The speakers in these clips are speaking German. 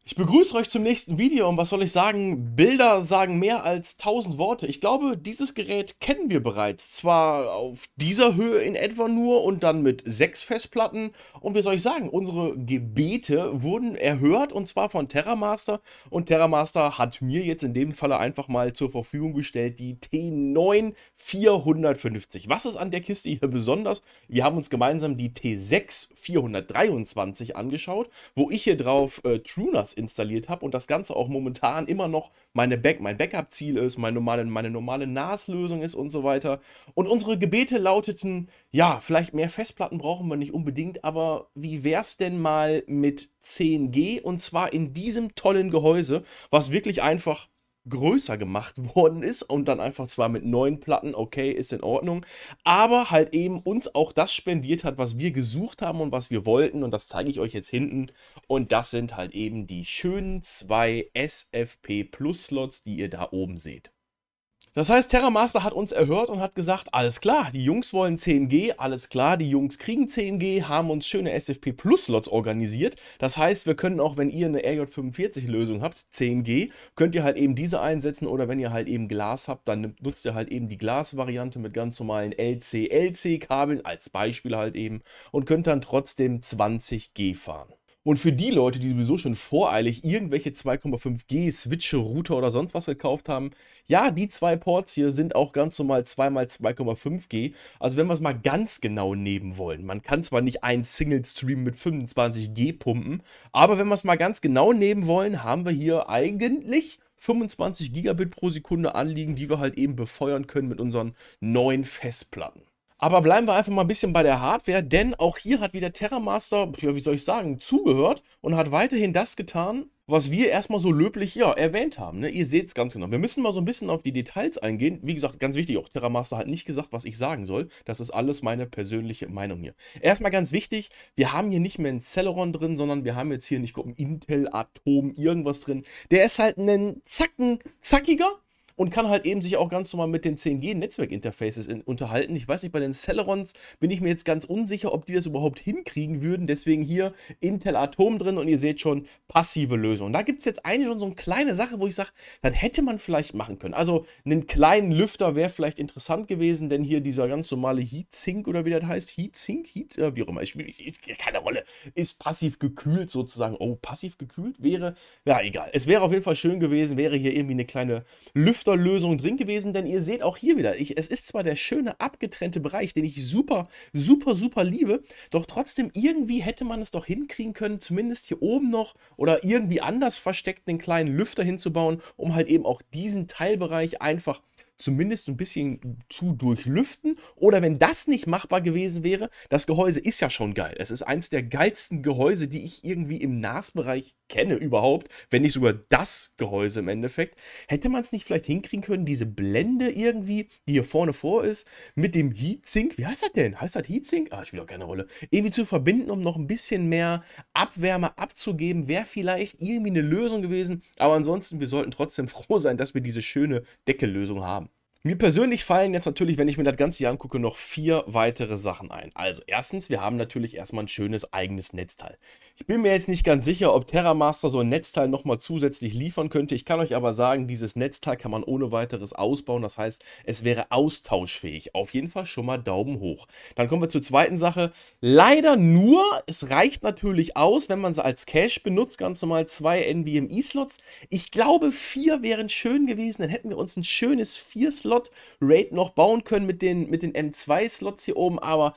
Ich begrüße euch zum nächsten Video und was soll ich sagen? Bilder sagen mehr als 1000 Worte. Ich glaube, dieses Gerät kennen wir bereits. Zwar auf dieser Höhe in etwa nur und dann mit 6 Festplatten. Und wie soll ich sagen? Unsere Gebete wurden erhört und zwar von TerraMaster. Und TerraMaster hat mir jetzt in dem Falle einfach mal zur Verfügung gestellt die T9 450. Was ist an der Kiste hier besonders? Wir haben uns gemeinsam die T6 423 angeschaut, wo ich hier drauf TrueNAS installiert habe und das Ganze auch momentan immer noch mein Backup-Ziel ist, meine normale NAS-Lösung ist und so weiter. Und unsere Gebete lauteten, ja, vielleicht mehr Festplatten brauchen wir nicht unbedingt, aber wie wär's denn mal mit 10G und zwar in diesem tollen Gehäuse, was wirklich einfach größer gemacht worden ist und dann einfach zwar mit 9 Platten, okay, ist in Ordnung, aber halt eben uns auch das spendiert hat, was wir gesucht haben und was wir wollten und das zeige ich euch jetzt hinten und das sind halt eben die schönen 2 SFP Plus Slots, die ihr da oben seht. Das heißt, TerraMaster hat uns erhört und hat gesagt, alles klar, die Jungs wollen 10G, alles klar, die Jungs kriegen 10G, haben uns schöne SFP Plus Slots organisiert. Das heißt, wir können auch, wenn ihr eine RJ45-Lösung habt, 10G, könnt ihr halt eben diese einsetzen oder wenn ihr halt eben Glas habt, dann nutzt ihr halt eben die Glas-Variante mit ganz normalen LC-LC-Kabeln als Beispiel halt eben und könnt dann trotzdem 20G fahren. Und für die Leute, die sowieso schon voreilig irgendwelche 2,5G Switche, Router oder sonst was gekauft haben, ja, die zwei Ports hier sind auch ganz normal 2x2,5G. Also wenn wir es mal ganz genau nehmen wollen, man kann zwar nicht einen Single Stream mit 25G pumpen, aber wenn wir es mal ganz genau nehmen wollen, haben wir hier eigentlich 25 Gigabit pro Sekunde anliegen, die wir halt eben befeuern können mit unseren neuen Festplatten. Aber bleiben wir einfach mal ein bisschen bei der Hardware, denn auch hier hat wieder TerraMaster, ja, wie soll ich sagen, zugehört und hat weiterhin das getan, was wir erstmal so löblich, ja, erwähnt haben. Ne? Ihr seht es ganz genau. Wir müssen mal so ein bisschen auf die Details eingehen. Wie gesagt, ganz wichtig, auch TerraMaster hat nicht gesagt, was ich sagen soll. Das ist alles meine persönliche Meinung hier. Erstmal ganz wichtig, wir haben hier nicht mehr einen Celeron drin, sondern wir haben jetzt hier, ich glaube, einen Intel Atom irgendwas drin. Der ist halt einen Zacken zackiger und kann halt eben sich auch ganz normal mit den 10G-Netzwerkinterfaces unterhalten. Ich weiß nicht, bei den Celerons bin ich mir jetzt ganz unsicher, ob die das überhaupt hinkriegen würden. Deswegen hier Intel Atom drin und ihr seht schon, passive Lösung. Da gibt es jetzt eigentlich schon so eine kleine Sache, wo ich sage, das hätte man vielleicht machen können. Also einen kleinen Lüfter wäre vielleicht interessant gewesen, denn hier dieser ganz normale Heatsink oder wie das heißt, Heatsink, wie auch immer, keine Rolle, ist passiv gekühlt sozusagen. Oh, passiv gekühlt wäre, ja egal. Es wäre auf jeden Fall schön gewesen, wäre hier irgendwie eine kleine Lüfterlösung drin gewesen, denn ihr seht auch hier wieder, es ist zwar der schöne abgetrennte Bereich, den ich super, super, super liebe, doch trotzdem irgendwie hätte man es doch hinkriegen können, zumindest hier oben noch oder irgendwie anders versteckt einen kleinen Lüfter hinzubauen, um halt eben auch diesen Teilbereich einfach zumindest ein bisschen zu durchlüften. Oder wenn das nicht machbar gewesen wäre, das Gehäuse ist ja schon geil. Es ist eins der geilsten Gehäuse, die ich irgendwie im NAS-Bereich kenne überhaupt, wenn nicht sogar das Gehäuse im Endeffekt. Hätte man es nicht vielleicht hinkriegen können, diese Blende irgendwie, die hier vorne vor ist, mit dem Heatsink, wie heißt das denn? Heißt das Heatsink? Ah, spielt auch keine Rolle. Irgendwie zu verbinden, um noch ein bisschen mehr Abwärme abzugeben, wäre vielleicht irgendwie eine Lösung gewesen. Aber ansonsten, wir sollten trotzdem froh sein, dass wir diese schöne Deckellösung haben. Mir persönlich fallen jetzt natürlich, wenn ich mir das Ganze hier angucke, noch 4 weitere Sachen ein. Also erstens, wir haben natürlich erstmal ein schönes eigenes Netzteil. Ich bin mir jetzt nicht ganz sicher, ob TerraMaster so ein Netzteil nochmal zusätzlich liefern könnte. Ich kann euch aber sagen, dieses Netzteil kann man ohne weiteres ausbauen. Das heißt, es wäre austauschfähig. Auf jeden Fall schon mal Daumen hoch. Dann kommen wir zur zweiten Sache. Leider nur, es reicht natürlich aus, wenn man sie als Cache benutzt, ganz normal 2 NVMe-Slots. Ich glaube, 4 wären schön gewesen. Dann hätten wir uns ein schönes 4-Slot RAID noch bauen können mit den M2-Slots hier oben, aber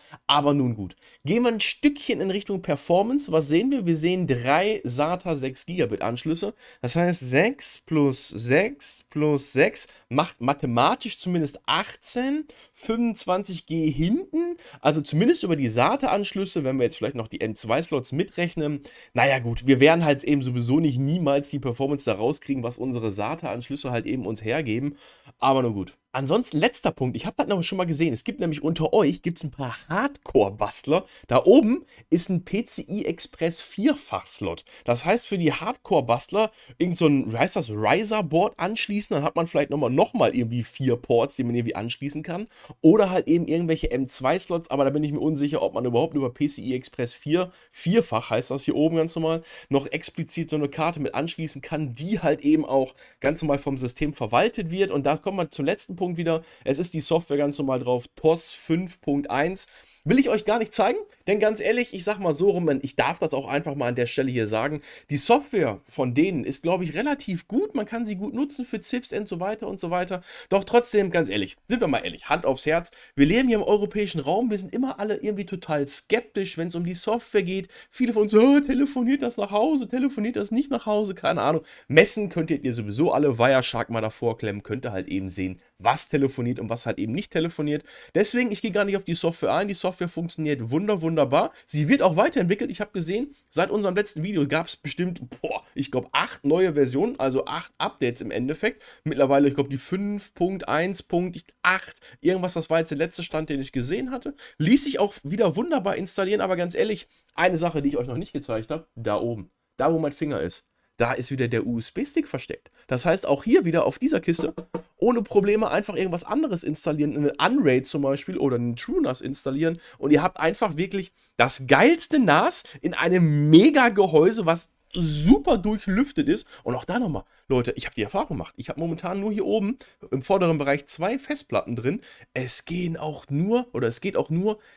nun gut. Gehen wir ein Stückchen in Richtung Performance. Was sehen wir? Wir sehen 3 SATA 6 Gigabit Anschlüsse. Das heißt 6 plus 6 plus 6 macht mathematisch zumindest 18, 25G hinten, also zumindest über die SATA-Anschlüsse, wenn wir jetzt vielleicht noch die M2-Slots mitrechnen. Naja gut, wir werden halt eben sowieso nicht niemals die Performance da rauskriegen, was unsere SATA-Anschlüsse halt eben uns hergeben, aber nur gut. Ansonsten letzter Punkt, ich habe das noch schon mal gesehen. Es gibt nämlich unter euch gibt's ein paar Hardcore-Bastler. Da oben ist ein PCI Express Vierfach-Slot. Das heißt, für die Hardcore-Bastler irgend so ein, wie heißt das, Riser-Board anschließen. Dann hat man vielleicht noch mal irgendwie 4 Ports, die man irgendwie anschließen kann. Oder halt eben irgendwelche M2-Slots. Aber da bin ich mir unsicher, ob man überhaupt über PCI Express 4, Vierfach heißt das hier oben ganz normal, noch explizit so eine Karte mit anschließen kann, die halt eben auch ganz normal vom System verwaltet wird. Und da kommen wir zum letzten Punkt wieder. Es ist die Software ganz normal drauf, TOS 5.1. Will ich euch gar nicht zeigen, denn ganz ehrlich, ich sag mal so rum, ich darf das auch einfach mal an der Stelle hier sagen, die Software von denen ist, glaube ich, relativ gut, man kann sie gut nutzen für CIFS und so weiter und so weiter, doch trotzdem, ganz ehrlich, sind wir mal ehrlich, Hand aufs Herz, wir leben hier im europäischen Raum, wir sind immer alle irgendwie total skeptisch, wenn es um die Software geht, viele von uns, oh, telefoniert das nach Hause, telefoniert das nicht nach Hause, keine Ahnung, messen könntet ihr sowieso alle, Wireshark mal davor klemmen, könnt ihr halt eben sehen, was telefoniert und was halt eben nicht telefoniert, deswegen, ich gehe gar nicht auf die Software ein, die Software funktioniert wunderbar. Sie wird auch weiterentwickelt. Ich habe gesehen, seit unserem letzten Video gab es bestimmt, ich glaube 8 neue Versionen, also 8 Updates im Endeffekt. Mittlerweile, ich glaube die 5.1.8, irgendwas, das war jetzt der letzte Stand, den ich gesehen hatte. Ließ sich auch wieder wunderbar installieren, aber ganz ehrlich, eine Sache, die ich euch noch nicht gezeigt habe, da oben, da wo mein Finger ist. Da ist wieder der USB-Stick versteckt. Das heißt, auch hier wieder auf dieser Kiste ohne Probleme einfach irgendwas anderes installieren, einen Unraid zum Beispiel oder einen TrueNAS installieren und ihr habt einfach wirklich das geilste NAS in einem Mega-Gehäuse, was super durchlüftet ist. Und auch da nochmal, Leute, ich habe die Erfahrung gemacht. Ich habe momentan nur hier oben im vorderen Bereich 2 Festplatten drin. Es geht auch nur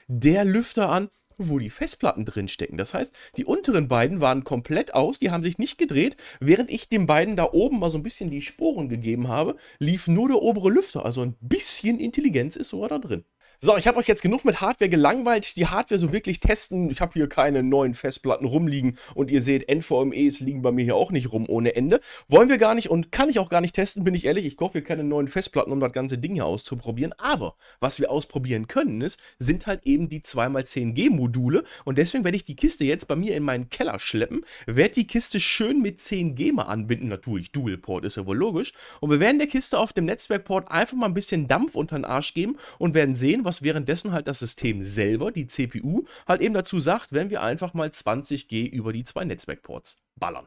der Lüfter an, wo die Festplatten drin stecken. Das heißt, die unteren beiden waren komplett aus, die haben sich nicht gedreht. Während ich den beiden da oben mal so ein bisschen die Sporen gegeben habe, lief nur der obere Lüfter. Also ein bisschen Intelligenz ist sogar da drin. So, ich habe euch jetzt genug mit Hardware gelangweilt. Die Hardware so wirklich testen. Ich habe hier keine neuen Festplatten rumliegen. Und ihr seht, NVMEs liegen bei mir hier auch nicht rum ohne Ende. Wollen wir gar nicht und kann ich auch gar nicht testen, bin ich ehrlich. Ich kaufe hier keine neuen Festplatten, um das ganze Ding hier auszuprobieren. Aber was wir ausprobieren können, sind halt eben die 2x10G-Module. Und deswegen werde ich die Kiste jetzt bei mir in meinen Keller schleppen. Werde die Kiste schön mit 10G mal anbinden. Natürlich, Dual-Port ist ja wohl logisch. Und wir werden der Kiste auf dem Netzwerkport einfach mal ein bisschen Dampf unter den Arsch geben und werden sehen, was währenddessen halt das System selber, die CPU, halt eben dazu sagt, wenn wir einfach mal 20G über die 2 Netzwerkports ballern.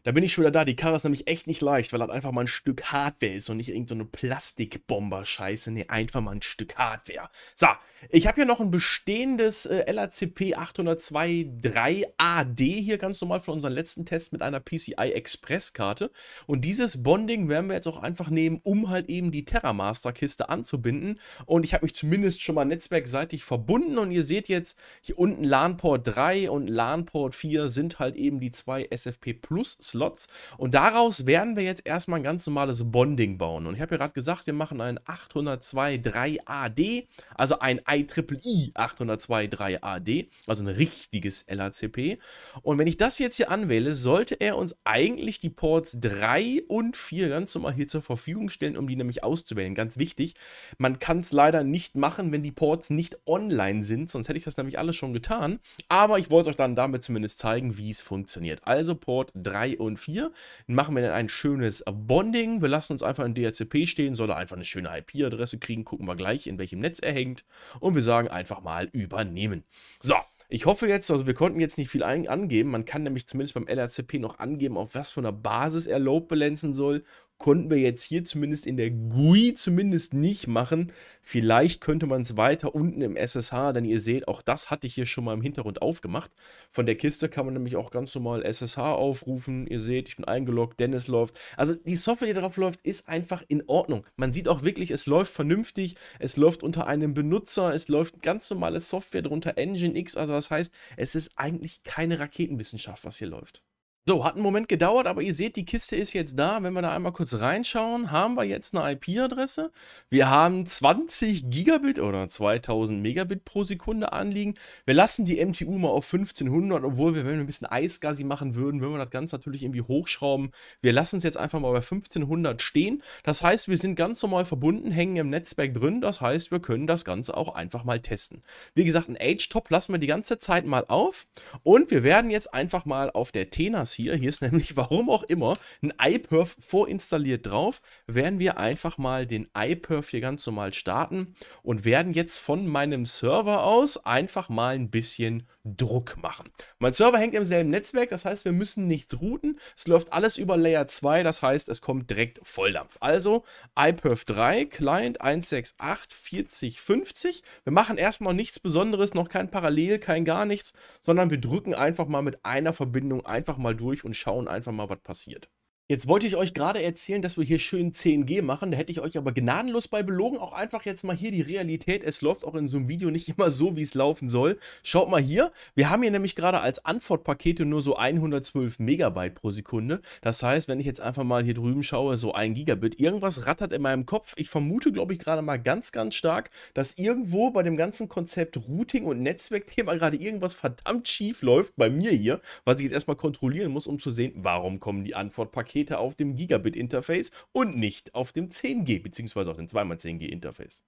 Da bin ich schon wieder da. Die Karre ist nämlich echt nicht leicht, weil das einfach mal ein Stück Hardware ist und nicht irgendeine so Plastikbomber-Scheiße. Nee, einfach mal ein Stück Hardware. So, ich habe hier noch ein bestehendes LACP 802.3AD hier ganz normal von unserem letzten Test mit einer PCI Express-Karte. Und dieses Bonding werden wir jetzt auch einfach nehmen, um halt eben die TerraMaster-Kiste anzubinden. Und ich habe mich zumindest schon mal netzwerkseitig verbunden. Und ihr seht jetzt, hier unten LAN-Port 3 und LAN-Port 4 sind halt eben die 2 SFP Plus Slots und daraus werden wir jetzt erstmal ein ganz normales Bonding bauen. Und ich habe ja gerade gesagt, wir machen ein 802.3AD, also ein IEEE 802.3AD, also ein richtiges LACP. Und wenn ich das jetzt hier anwähle, sollte er uns eigentlich die Ports 3 und 4 ganz normal hier zur Verfügung stellen, um die nämlich auszuwählen. Ganz wichtig, man kann es leider nicht machen, wenn die Ports nicht online sind, sonst hätte ich das nämlich alles schon getan. Aber ich wollte euch dann damit zumindest zeigen, wie es funktioniert. Also Port 3 und 4 machen wir dann ein schönes Bonding. Wir lassen uns einfach in DHCP stehen, soll er einfach eine schöne IP-Adresse kriegen, gucken wir gleich, in welchem Netz er hängt und wir sagen einfach mal übernehmen. So, ich hoffe jetzt, also wir konnten jetzt nicht viel angeben, man kann nämlich zumindest beim LRCP noch angeben, auf was für einer Basis er Load balancen soll. Konnten wir jetzt hier zumindest in der GUI zumindest nicht machen. Vielleicht könnte man es weiter unten im SSH, denn ihr seht, auch das hatte ich hier schon mal im Hintergrund aufgemacht. Von der Kiste kann man nämlich auch ganz normal SSH aufrufen. Ihr seht, ich bin eingeloggt, Dennis läuft. Also die Software, die darauf läuft, ist einfach in Ordnung. Man sieht auch wirklich, es läuft vernünftig. Es läuft unter einem Benutzer. Es läuft ganz normale Software drunter, Nginx. Also das heißt, es ist eigentlich keine Raketenwissenschaft, was hier läuft. So, hat einen Moment gedauert, aber ihr seht, die Kiste ist jetzt da. Wenn wir da einmal kurz reinschauen, haben wir jetzt eine IP-Adresse. Wir haben 20 Gigabit oder 2000 Megabit pro Sekunde anliegen. Wir lassen die MTU mal auf 1500, obwohl wir, wenn wir ein bisschen Eisgassi machen würden, würden wir das Ganze natürlich irgendwie hochschrauben. Wir lassen es jetzt einfach mal bei 1500 stehen. Das heißt, wir sind ganz normal verbunden, hängen im Netzwerk drin. Das heißt, wir können das Ganze auch einfach mal testen. Wie gesagt, ein H-Top lassen wir die ganze Zeit mal auf. Und wir werden jetzt einfach mal auf der TNAS hier. Hier ist nämlich, warum auch immer, ein iPerf vorinstalliert drauf. Werden wir einfach mal den iPerf hier ganz normal starten und werden jetzt von meinem Server aus einfach mal ein bisschen Druck machen. Mein Server hängt im selben Netzwerk, das heißt, wir müssen nichts routen. Es läuft alles über Layer 2, das heißt, es kommt direkt Volldampf. Also iPerf 3, Client 1684050. Wir machen erstmal nichts Besonderes, noch kein Parallel, kein gar nichts, sondern wir drücken einfach mal mit einer Verbindung einfach mal durch und schauen einfach mal, was passiert. Jetzt wollte ich euch gerade erzählen, dass wir hier schön 10G machen, da hätte ich euch aber gnadenlos bei belogen. Auch einfach jetzt mal hier die Realität, es läuft auch in so einem Video nicht immer so, wie es laufen soll. Schaut mal hier, wir haben hier nämlich gerade als Antwortpakete nur so 112 Megabyte pro Sekunde. Das heißt, wenn ich jetzt einfach mal hier drüben schaue, so 1 Gigabit, irgendwas rattert in meinem Kopf. Ich vermute, glaube ich, gerade mal ganz, ganz stark, dass irgendwo bei dem ganzen Konzept Routing und Netzwerkthema gerade irgendwas verdammt schief läuft bei mir hier, was ich jetzt erstmal kontrollieren muss, um zu sehen, warum kommen die Antwortpakete auf dem Gigabit-Interface und nicht auf dem 10G, beziehungsweise auf dem 2x10G-Interface.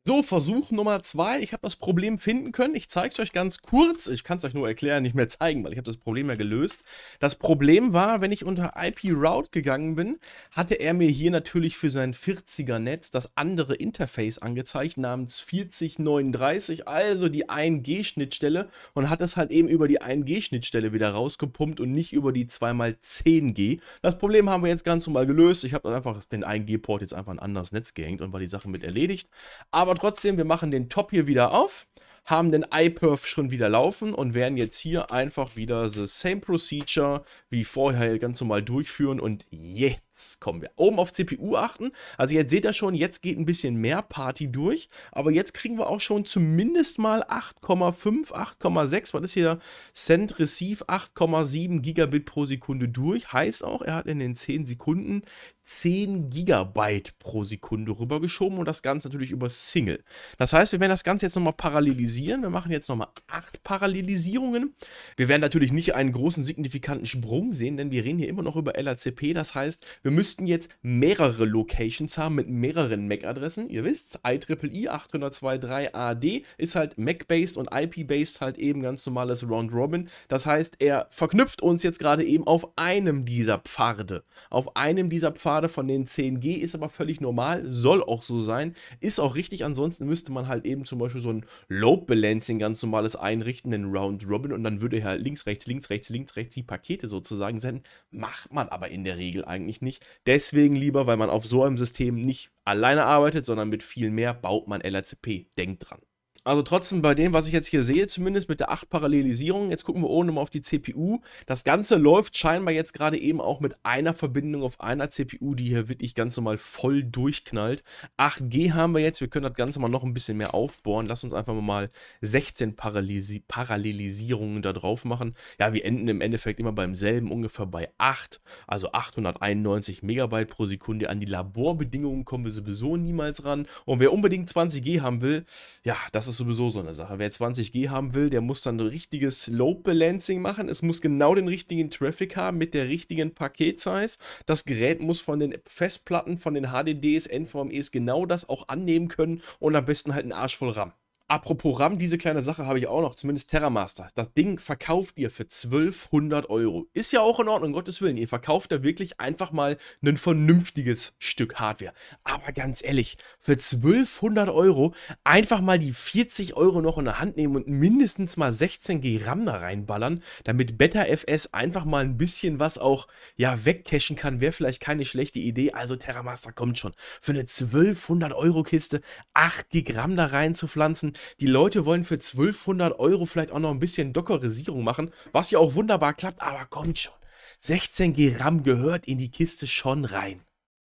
So, Versuch Nummer 2. Ich habe das Problem finden können. Ich zeige es euch ganz kurz. Ich kann es euch nur erklären, nicht mehr zeigen, weil ich habe das Problem ja gelöst. Das Problem war, wenn ich unter IP-Route gegangen bin, hatte er mir hier natürlich für sein 40er-Netz das andere Interface angezeigt, namens 4039, also die 1G-Schnittstelle, und hat es halt eben über die 1G-Schnittstelle wieder rausgepumpt und nicht über die 2x10G. Das Problem haben wir jetzt ganz normal gelöst. Ich habe einfach den 1G-Port jetzt einfach ein anderes Netz gehängt und war die Sache mit erledigt. Aber trotzdem, wir machen den Top hier wieder auf, haben den iPerf schon wieder laufen und werden jetzt hier einfach wieder the same procedure wie vorher ganz normal durchführen. Und jetzt kommen wir. Oben auf CPU achten. Also jetzt seht ihr schon, jetzt geht ein bisschen mehr Party durch. Aber jetzt kriegen wir auch schon zumindest mal 8,5, 8,6. Was ist hier? Send Receive 8,7 Gigabit pro Sekunde durch. Heißt auch, er hat in den 10 Sekunden 10 Gigabyte pro Sekunde rübergeschoben und das Ganze natürlich über Single. Das heißt, wir werden das Ganze jetzt nochmal parallelisieren. Wir machen jetzt nochmal 8 Parallelisierungen. Wir werden natürlich nicht einen großen signifikanten Sprung sehen, denn wir reden hier immer noch über LACP. Das heißt, wir müssten jetzt mehrere Locations haben mit mehreren MAC-Adressen. Ihr wisst, IEEE 802.3 AD ist halt MAC-based und IP-based halt eben ganz normales Round-Robin. Das heißt, er verknüpft uns jetzt gerade eben auf einem dieser Pfade. Auf einem dieser Pfade von den 10G ist aber völlig normal, soll auch so sein, ist auch richtig. Ansonsten müsste man halt eben zum Beispiel so ein Load Balancing ganz normales einrichten, einen Round Robin, und dann würde er halt links, rechts, links, rechts, links, rechts die Pakete sozusagen senden. Macht man aber in der Regel eigentlich nicht. Deswegen lieber, weil man auf so einem System nicht alleine arbeitet, sondern mit viel mehr, baut man LACP. Denkt dran. Also trotzdem bei dem, was ich jetzt hier sehe, zumindest mit der 8 Parallelisierung, jetzt gucken wir oben nochmal auf die CPU. Das Ganze läuft scheinbar jetzt gerade eben auch mit einer Verbindung auf einer CPU, die hier wirklich ganz normal voll durchknallt. 8G haben wir jetzt, wir können das Ganze mal noch ein bisschen mehr aufbohren. Lass uns einfach mal 16 Parallelisierungen da drauf machen. Ja, wir enden im Endeffekt immer beim selben, ungefähr bei 8, also 891 Megabyte pro Sekunde. An die Laborbedingungen kommen wir sowieso niemals ran. Und wer unbedingt 20G haben will, ja, das ist sowieso so eine Sache. Wer 20G haben will, der muss dann ein richtiges Load Balancing machen. Es muss genau den richtigen Traffic haben mit der richtigen Paket-Size. Das Gerät muss von den Festplatten, von den HDDs, NVMEs genau das auch annehmen können und am besten halt einen Arsch voll RAM. Apropos RAM, diese kleine Sache habe ich auch noch, zumindest TerraMaster. Das Ding verkauft ihr für 1200 Euro. Ist ja auch in Ordnung, um Gottes Willen. Ihr verkauft da wirklich einfach mal ein vernünftiges Stück Hardware. Aber ganz ehrlich, für 1200 Euro einfach mal die 40 Euro noch in der Hand nehmen und mindestens mal 16 GB RAM da reinballern, damit BetaFS einfach mal ein bisschen was auch, ja, wegcachen kann, wäre vielleicht keine schlechte Idee. Also TerraMaster kommt schon. Für eine 1200 Euro Kiste 8 GB RAM da rein zu pflanzen. Die Leute wollen für 1200 Euro vielleicht auch noch ein bisschen Dockerisierung machen, was ja auch wunderbar klappt, aber kommt schon. 16 GB RAM gehört in die Kiste schon rein.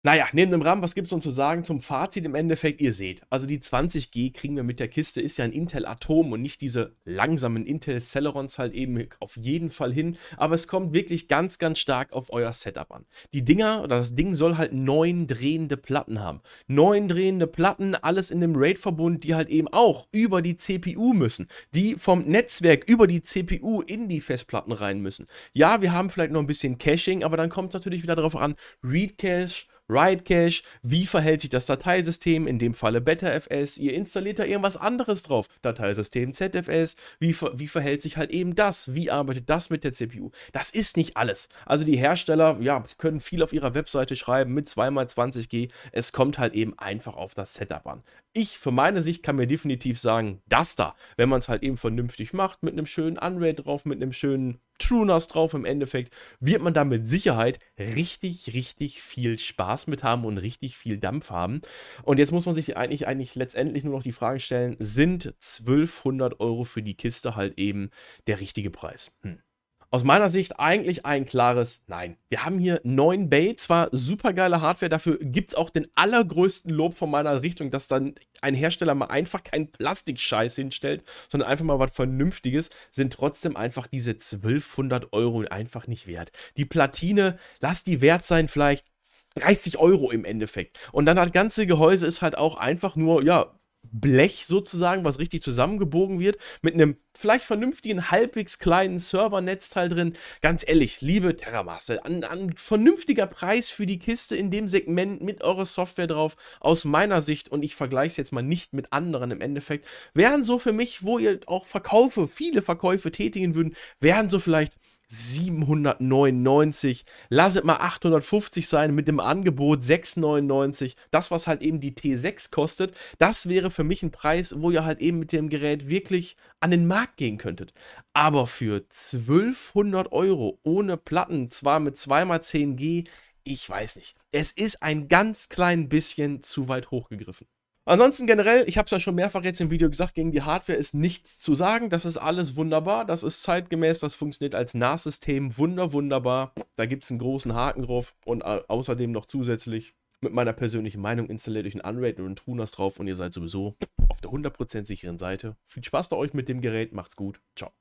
Naja, neben dem RAM, was gibt es uns zu sagen zum Fazit im Endeffekt? Ihr seht, also die 20G kriegen wir mit der Kiste, ist ja ein Intel Atom und nicht diese langsamen Intel Celerons halt eben auf jeden Fall hin, aber es kommt wirklich ganz, ganz stark auf euer Setup an. Die Dinger, oder das Ding soll halt 9 drehende Platten haben. 9 drehende Platten, alles in dem RAID-Verbund, die halt eben auch über die CPU müssen, die vom Netzwerk über die CPU in die Festplatten rein müssen. Ja, wir haben vielleicht noch ein bisschen Caching, aber dann kommt es natürlich wieder darauf an, Read Cache, Write Cache, wie verhält sich das Dateisystem, in dem Falle BetaFS, ihr installiert da irgendwas anderes drauf, Dateisystem ZFS, wie verhält sich halt eben das, wie arbeitet das mit der CPU. Das ist nicht alles. Also die Hersteller, ja, können viel auf ihrer Webseite schreiben mit 2x20G, es kommt halt eben einfach auf das Setup an. Ich für meine Sicht kann mir definitiv sagen, das da, wenn man es halt eben vernünftig macht, mit einem schönen Unraid drauf, mit einem schönen TrueNAS drauf im Endeffekt, wird man da mit Sicherheit richtig, richtig viel Spaß mit haben und richtig viel Dampf haben. Und jetzt muss man sich eigentlich letztendlich nur noch die Frage stellen, sind 1200 € für die Kiste halt eben der richtige Preis? Aus meiner Sicht eigentlich ein klares Nein. Wir haben hier 9 Bay, zwar super geile Hardware, dafür gibt es auch den allergrößten Lob von meiner Richtung, dass dann ein Hersteller mal einfach keinen Plastikscheiß hinstellt, sondern einfach mal was Vernünftiges, sind trotzdem einfach diese 1200 € einfach nicht wert. Die Platine, lass die wert sein vielleicht 30 € im Endeffekt. Und dann das ganze Gehäuse ist halt auch einfach nur, ja, Blech sozusagen, was richtig zusammengebogen wird, mit einem vielleicht vernünftigen, halbwegs kleinen Servernetzteil drin. Ganz ehrlich, liebe TerraMaster, ein vernünftiger Preis für die Kiste in dem Segment mit eurer Software drauf, aus meiner Sicht, und ich vergleiche es jetzt mal nicht mit anderen im Endeffekt, wären so für mich, wo ihr auch viele Verkäufe tätigen würden, wären so vielleicht 799, lasset mal 850 sein mit dem Angebot 699, das was halt eben die T6 kostet, das wäre für mich ein Preis, wo ihr halt eben mit dem Gerät wirklich an den Markt gehen könntet. Aber für 1200 € ohne Platten, zwar mit 2x10G, ich weiß nicht. Es ist ein ganz klein bisschen zu weit hochgegriffen. Ansonsten generell, ich habe es ja schon mehrfach jetzt im Video gesagt, gegen die Hardware ist nichts zu sagen. Das ist alles wunderbar, das ist zeitgemäß, das funktioniert als NAS-System wunderbar. Da gibt es einen großen Haken drauf und außerdem noch zusätzlich mit meiner persönlichen Meinung installiert euch einen Unraid und einen TrueNAS drauf und ihr seid sowieso auf der 100% sicheren Seite. Viel Spaß bei euch mit dem Gerät, macht's gut, ciao.